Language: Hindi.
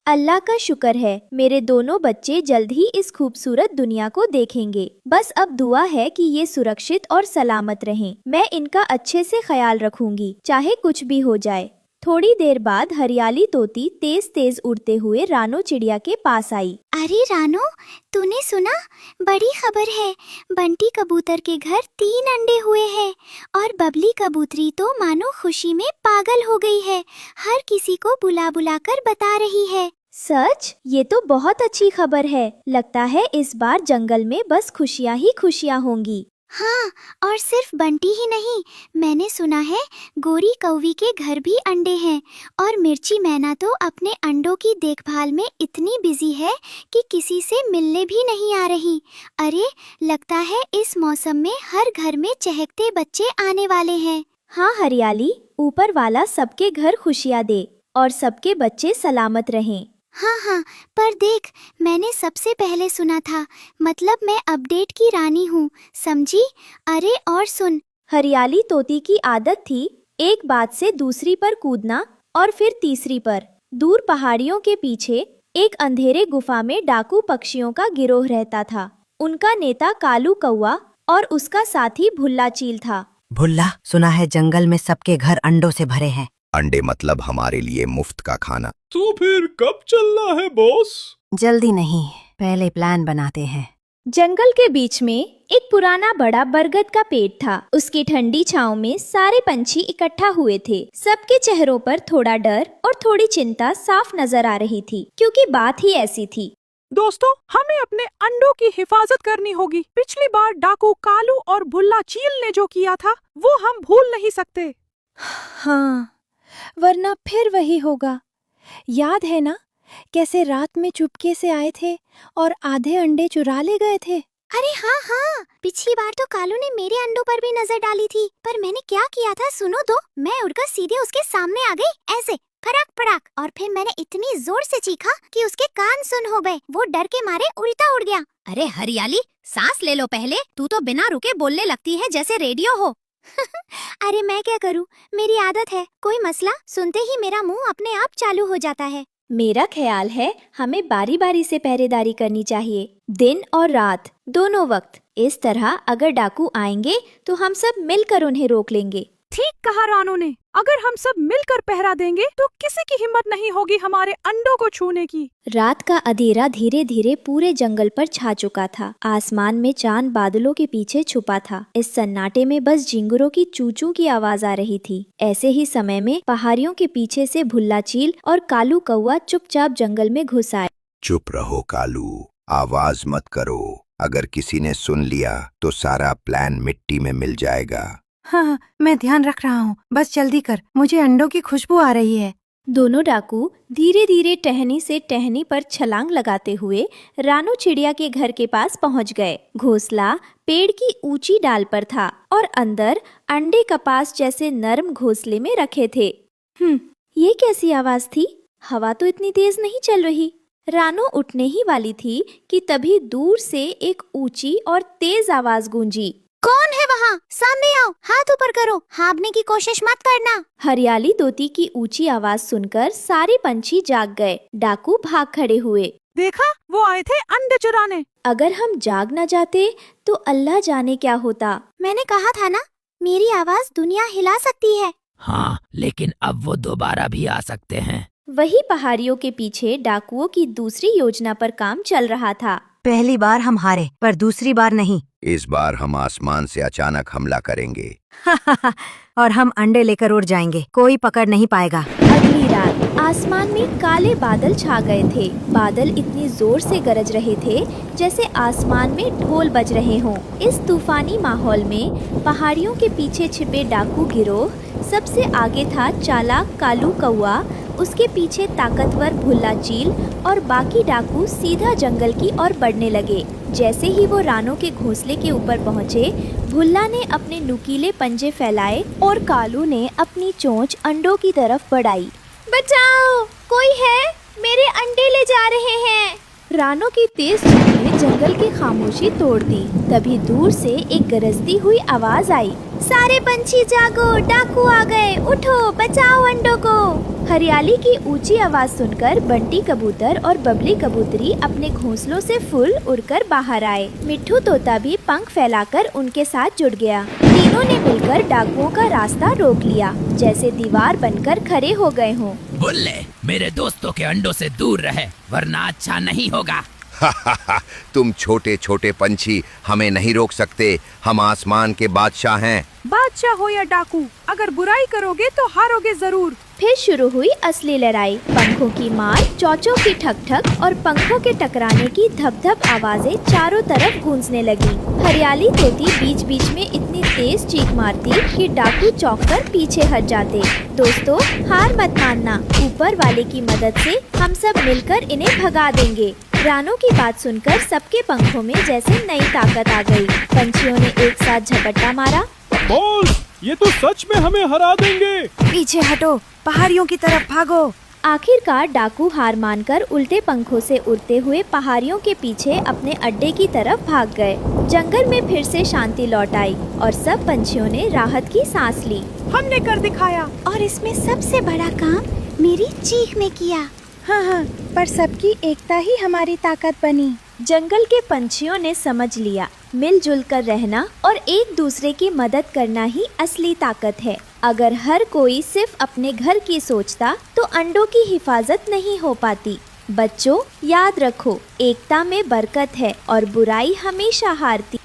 अल्लाह का शुक्र है, मेरे दोनों बच्चे जल्द ही इस खूबसूरत दुनिया को देखेंगे। बस अब दुआ है कि ये सुरक्षित और सलामत रहें। मैं इनका अच्छे से ख्याल रखूंगी, चाहे कुछ भी हो जाए। थोड़ी देर बाद हरियाली तोती तेज तेज उड़ते हुए रानो चिड़िया के पास आई। अरे रानो, तूने सुना? बड़ी खबर है। बंटी कबूतर के घर 3 अंडे हुए हैं और बबली कबूतरी तो मानो खुशी में पागल हो गई है। हर किसी को बुला बुला कर बता रही है। सच? ये तो बहुत अच्छी खबर है। लगता है इस बार जंगल में बस खुशियाँ ही खुशियाँ होंगी। हाँ, और सिर्फ बंटी ही नहीं, मैंने सुना है गोरी कौवी के घर भी अंडे हैं और मिर्ची मैना तो अपने अंडों की देखभाल में इतनी बिजी है कि किसी से मिलने भी नहीं आ रही। अरे, लगता है इस मौसम में हर घर में चहकते बच्चे आने वाले हैं। हाँ हरियाली, ऊपर वाला सबके घर खुशियाँ दे और सबके बच्चे सलामत रहें। हाँ हाँ, पर देख, मैंने सबसे पहले सुना था, मतलब मैं अपडेट की रानी हूँ, समझी? अरे और सुन, हरियाली तोती की आदत थी एक बात से दूसरी पर कूदना और फिर तीसरी पर। दूर पहाड़ियों के पीछे एक अंधेरे गुफा में डाकू पक्षियों का गिरोह रहता था। उनका नेता कालू कौवा और उसका साथी भुल्ला चील था। भुल्ला, सुना है जंगल में सबके घर अंडों से भरे हैं। अंडे मतलब हमारे लिए मुफ्त का खाना। तो फिर कब चलना है बॉस? जल्दी नहीं, पहले प्लान बनाते हैं। जंगल के बीच में एक पुराना बड़ा बरगद का पेड़ था। उसकी ठंडी छांव में सारे पंछी इकट्ठा हुए थे। सबके चेहरों पर थोड़ा डर और थोड़ी चिंता साफ नजर आ रही थी, क्योंकि बात ही ऐसी थी। दोस्तों, हमें अपने अंडों की हिफाजत करनी होगी। पिछली बार डाकू कालू और भुल्ला चील ने जो किया था वो हम भूल नहीं सकते। हाँ, वरना फिर वही होगा। याद है ना, कैसे रात में चुपके से आए थे और आधे अंडे चुरा ले गए थे। अरे हाँ हाँ, पिछली बार तो कालू ने मेरे अंडों पर भी नजर डाली थी, पर मैंने क्या किया था सुनो तो। मैं उड़कर सीधे उसके सामने आ गई, ऐसे फड़ाक फड़ाक, और फिर मैंने इतनी जोर से चीखा कि उसके कान सुन हो गए। वो डर के मारे उड़ता उड़ गया। अरे हरियाली, सांस ले लो पहले। तू तो बिना रुके बोलने लगती है जैसे रेडियो हो। अरे मैं क्या करूं, मेरी आदत है। कोई मसला सुनते ही मेरा मुंह अपने आप चालू हो जाता है। मेरा ख्याल है हमें बारी बारी से पहरेदारी करनी चाहिए, दिन और रात दोनों वक्त। इस तरह अगर डाकू आएंगे तो हम सब मिलकर उन्हें रोक लेंगे। ठीक कहा रानू ने। अगर हम सब मिलकर पहरा देंगे तो किसी की हिम्मत नहीं होगी हमारे अंडों को छूने की। रात का अंधेरा धीरे धीरे पूरे जंगल पर छा चुका था। आसमान में चांद बादलों के पीछे छुपा था। इस सन्नाटे में बस झिंगुरों की चूचू की आवाज आ रही थी। ऐसे ही समय में पहाड़ियों के पीछे से भुल्ला चील और कालू कौवा चुपचाप जंगल में घुस आए। चुप रहो कालू, आवाज मत करो। अगर किसी ने सुन लिया तो सारा प्लान मिट्टी में मिल जाएगा। हाँ, मैं ध्यान रख रहा हूँ। बस जल्दी कर, मुझे अंडों की खुशबू आ रही है। दोनों डाकू धीरे धीरे टहनी से टहनी पर छलांग लगाते हुए रानो चिड़िया के घर के पास पहुंच गए। घोंसला पेड़ की ऊंची डाल पर था और अंदर अंडे कपास जैसे नरम घोंसले में रखे थे। ये कैसी आवाज थी? हवा तो इतनी तेज नहीं चल रही। रानो उठने ही वाली थी कि तभी दूर से एक ऊंची और तेज आवाज गूंजी। कौन है वहाँ? सामने आओ, हाथ ऊपर करो, भागने की कोशिश मत करना। हरियाली तोती की ऊंची आवाज सुनकर सारे पंछी जाग गए। डाकू भाग खड़े हुए। देखा, वो आए थे अंडे चुराने। अगर हम जाग न जाते तो अल्लाह जाने क्या होता। मैंने कहा था ना, मेरी आवाज दुनिया हिला सकती है। हाँ, लेकिन अब वो दोबारा भी आ सकते हैं। वही पहाड़ियों के पीछे डाकुओं की दूसरी योजना पर काम चल रहा था। पहली बार हम हारे, पर दूसरी बार नहीं। इस बार हम आसमान से अचानक हमला करेंगे। और हम अंडे लेकर उड़ जाएंगे, कोई पकड़ नहीं पाएगा। अगली रात आसमान में काले बादल छा गए थे। बादल इतनी जोर से गरज रहे थे जैसे आसमान में ढोल बज रहे हों। इस तूफानी माहौल में पहाड़ियों के पीछे छिपे डाकू गिरोह सबसे आगे था। चालाक कालू कौवा, उसके पीछे ताकतवर भुल्ला चील और बाकी डाकू सीधा जंगल की ओर बढ़ने लगे। जैसे ही वो रानो के घोंसले के ऊपर पहुँचे, भुल्ला ने अपने नुकीले पंजे फैलाए और कालू ने अपनी चोंच अंडों की तरफ बढ़ाई। बचाओ, कोई है, मेरे अंडे ले जा रहे हैं। रानो की तेज चीख ने जंगल की खामोशी तोड़ दी। तभी दूर से एक गरजती हुई आवाज आई। सारे पंछी जागो, डाकू आ गए, उठो, बचाओ अंडों को। हरियाली की ऊंची आवाज सुनकर बंटी कबूतर और बबली कबूतरी अपने घोंसलों से फुल उड़कर बाहर आए। मिट्ठू तोता भी पंख फैलाकर उनके साथ जुड़ गया। तीनों ने मिलकर डाकुओं का रास्ता रोक लिया, जैसे दीवार बनकर खड़े हो गए हों। बुल्ले, मेरे दोस्तों के अंडों से दूर रहे, वरना अच्छा नहीं होगा। तुम छोटे छोटे पंछी हमें नहीं रोक सकते, हम आसमान के बादशाह हैं। बादशाह हो या डाकू, अगर बुराई करोगे तो हारोगे जरूर। फिर शुरू हुई असली लड़ाई। पंखों की मार, चौचों की ठक ठक और पंखों के टकराने की धप धप आवाजें चारों तरफ गूंजने लगी। हरियाली तोती बीच बीच में इतनी तेज चीख मारती कि डाकू चौंककर पीछे हट जाते। दोस्तों, हार मत मानना, ऊपर वाले की मदद से हम सब मिलकर इन्हें भगा देंगे। रानों की बात सुनकर सबके पंखों में जैसे नई ताकत आ गई। पंछियों ने एक साथ झपट्टा मारा। बॉस, ये तो सच में हमें हरा देंगे। पीछे हटो, पहाड़ियों की तरफ भागो। आखिरकार डाकू हार मानकर उल्टे पंखों से उड़ते हुए पहाड़ियों के पीछे अपने अड्डे की तरफ भाग गए। जंगल में फिर से शांति लौट आई और सब पंछियों ने राहत की सांस ली। हमने कर दिखाया। और इसमें सबसे बड़ा काम मेरी चीख ने किया। हाँ, पर सबकी एकता ही हमारी ताकत बनी। जंगल के पंछियों ने समझ लिया, मिलजुल कर रहना और एक दूसरे की मदद करना ही असली ताकत है। अगर हर कोई सिर्फ अपने घर की सोचता तो अंडों की हिफाजत नहीं हो पाती। बच्चों, याद रखो, एकता में बरकत है और बुराई हमेशा हारती।